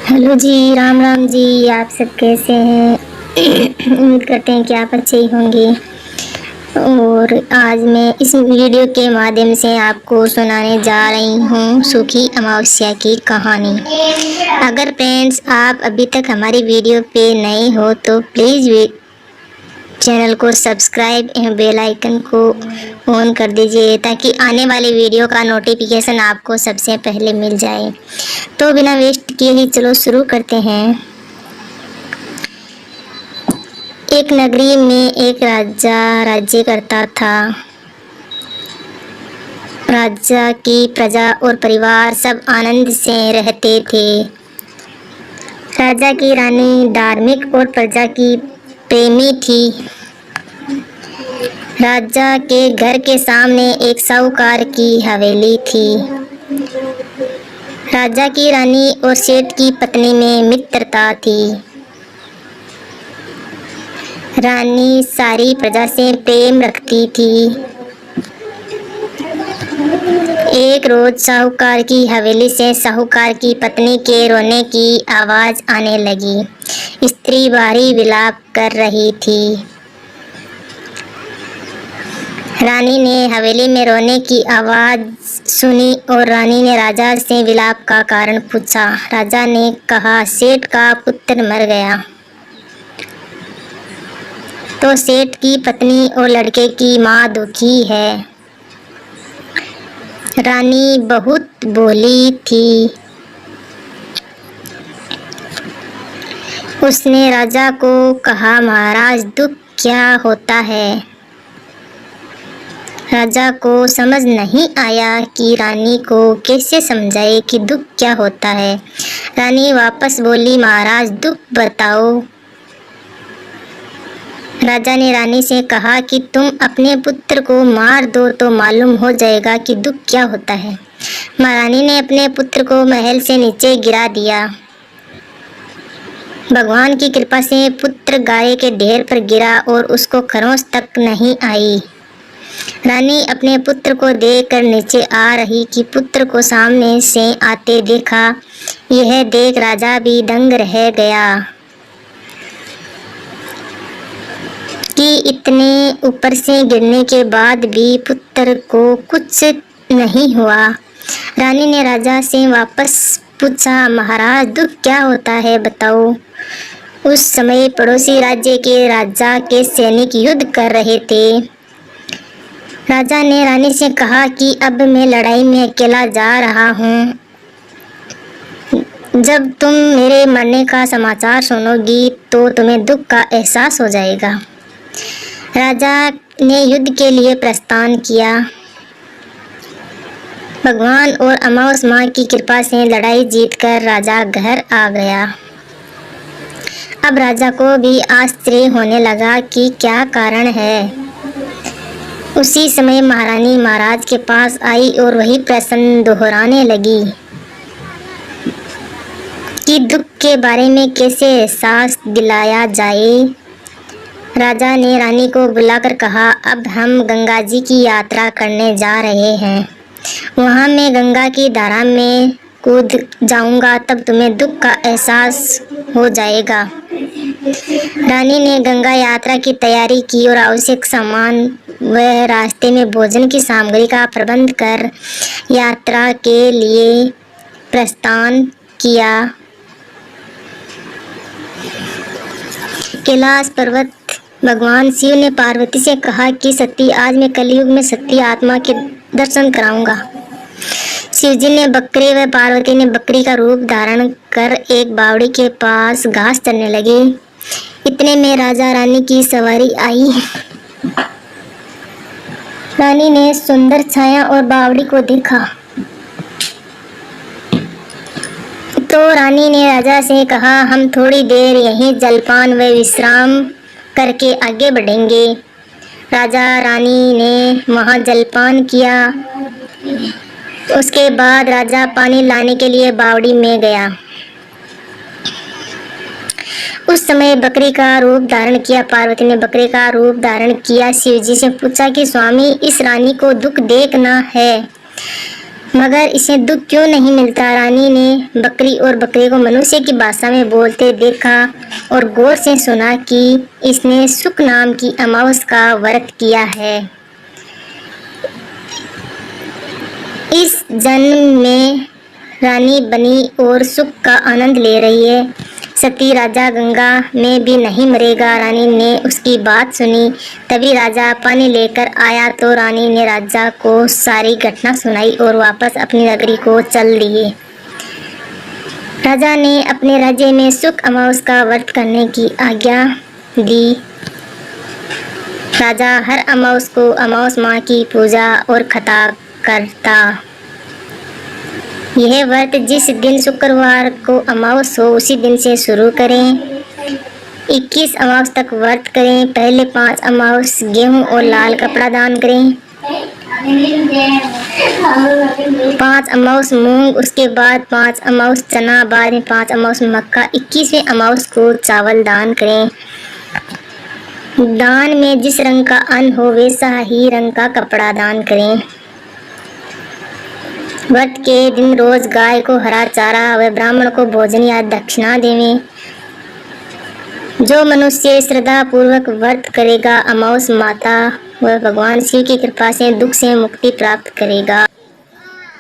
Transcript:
Hello जी, राम राम जी। आप सब कैसे हैं? उम्मीद करते हैं कि आप अच्छे ही होंगे। और आज मैं इस वीडियो के माध्यम से आपको सुनाने जा रही हूँ सूखी अमावस्या की कहानी। अगर फ्रेंड्स आप अभी तक हमारी वीडियो पे नए हो तो प्लीज़ चैनल को सब्सक्राइब एवं बेल आइकन को ऑन कर दीजिए ताकि आने वाले वीडियो का नोटिफिकेशन आपको सबसे पहले मिल जाए। तो बिना वेस्ट किए ही चलो शुरू करते हैं। एक नगरी में एक राजा राज्य करता था। राजा की प्रजा और परिवार सब आनंद से रहते थे। राजा की रानी धार्मिक और प्रजा की प्रेमी थी। राजा के घर के सामने एक साहूकार की हवेली थी। राजा की रानी और सेठ की पत्नी में मित्रता थी। रानी सारी प्रजा से प्रेम रखती थी। एक रोज साहूकार की हवेली से साहूकार की पत्नी के रोने की आवाज आने लगी। स्त्री भारी विलाप कर रही थी। रानी ने हवेली में रोने की आवाज सुनी और रानी ने राजा से विलाप का कारण पूछा। राजा ने कहा, सेठ का पुत्र मर गया। तो सेठ की पत्नी और लड़के की माँ दुखी है। रानी बहुत बोली थी। उसने राजा को कहा, महाराज दुख क्या होता है? राजा को समझ नहीं आया कि रानी को कैसे समझाए कि दुख क्या होता है। रानी वापस बोली, महाराज दुख बताओ। राजा ने रानी से कहा कि तुम अपने पुत्र को मार दो तो मालूम हो जाएगा कि दुख क्या होता है। महारानी ने अपने पुत्र को महल से नीचे गिरा दिया। भगवान की कृपा से पुत्र गाय के ढेर पर गिरा और उसको खरोंच तक नहीं आई। रानी अपने पुत्र को देखकर नीचे आ रही कि पुत्र को सामने से आते देखा। यह देख राजा भी दंग रह गया कि इतने ऊपर से गिरने के बाद भी पुत्र को कुछ नहीं हुआ। रानी ने राजा से वापस पूछा, महाराज दुख क्या होता है बताओ। उस समय पड़ोसी राज्य के राजा के सैनिक युद्ध कर रहे थे। राजा ने रानी से कहा कि अब मैं लड़ाई में अकेला जा रहा हूँ। जब तुम मेरे मरने का समाचार सुनोगी तो तुम्हें दुख का एहसास हो जाएगा। राजा ने युद्ध के लिए प्रस्थान किया। भगवान और अमावस माँ की कृपा से लड़ाई जीतकर राजा घर आ गया। अब राजा को भी आश्चर्य होने लगा कि क्या कारण है। उसी समय महारानी महाराज के पास आई और वही प्रश्न दोहराने लगी कि दुख के बारे में कैसे एहसास दिलाया जाए। राजा ने रानी को बुलाकर कहा, अब हम गंगा जी की यात्रा करने जा रहे हैं। वहाँ मैं गंगा की धारा में कूद जाऊंगा, तब तुम्हें दुख का एहसास हो जाएगा। रानी ने गंगा यात्रा की तैयारी की और आवश्यक सामान व रास्ते में भोजन की सामग्री का प्रबंध कर यात्रा के लिए प्रस्थान किया। कैलाश पर्वत भगवान शिव ने पार्वती से कहा कि सती, आज मैं कलयुग में सती आत्मा के दर्शन कराऊंगा। शिवजी ने बकरे व पार्वती ने बकरी का रूप धारण कर एक बावड़ी के पास घास चरने लगे। इतने में राजा रानी की सवारी आई। रानी ने सुंदर छाया और बावड़ी को देखा तो रानी ने राजा से कहा, हम थोड़ी देर यहीं जलपान व विश्राम करके आगे बढ़ेंगे। राजा रानी ने वहाँ जलपान किया। उसके बाद राजा पानी लाने के लिए बावड़ी में गया। उस समय बकरी का रूप धारण किया। पार्वती ने बकरी का रूप धारण किया। शिवजी से पूछा कि स्वामी, इस रानी को दुख देखना है। मगर इसे दुख क्यों नहीं मिलता। रानी ने बकरी और बकरे को मनुष्य की भाषा में बोलते देखा और गौर से सुना कि इसने सुख नाम की अमावस का व्रत किया है। इस जन्म में रानी बनी और सुख का आनंद ले रही है। सती राजा गंगा में भी नहीं मरेगा। रानी ने उसकी बात सुनी। तभी राजा पानी लेकर आया तो रानी ने राजा को सारी घटना सुनाई और वापस अपनी नगरी को चल दिए। राजा ने अपने राज्य में सुख अमावस का व्रत करने की आज्ञा दी। राजा हर अमावस को अमावस माँ की पूजा और कथा करता। यह व्रत जिस दिन शुक्रवार को अमावस हो उसी दिन से शुरू करें। 21 अमावस तक व्रत करें। पहले 5 अमावस गेहूं और लाल कपड़ा दान करें। 5 अमावस मूंग, उसके बाद 5 अमावस चना, बाद में 5 अमावस मक्का। 21वें अमावस को चावल दान करें। दान में जिस रंग का अन्न हो वैसा ही रंग का कपड़ा दान करें। व्रत के दिन रोज गाय को हरा चारा व ब्राह्मण को भोजन या दक्षिणा देवें। जो मनुष्य श्रद्धा पूर्वक व्रत करेगा अमावस माता व भगवान शिव की कृपा से दुख से मुक्ति प्राप्त करेगा।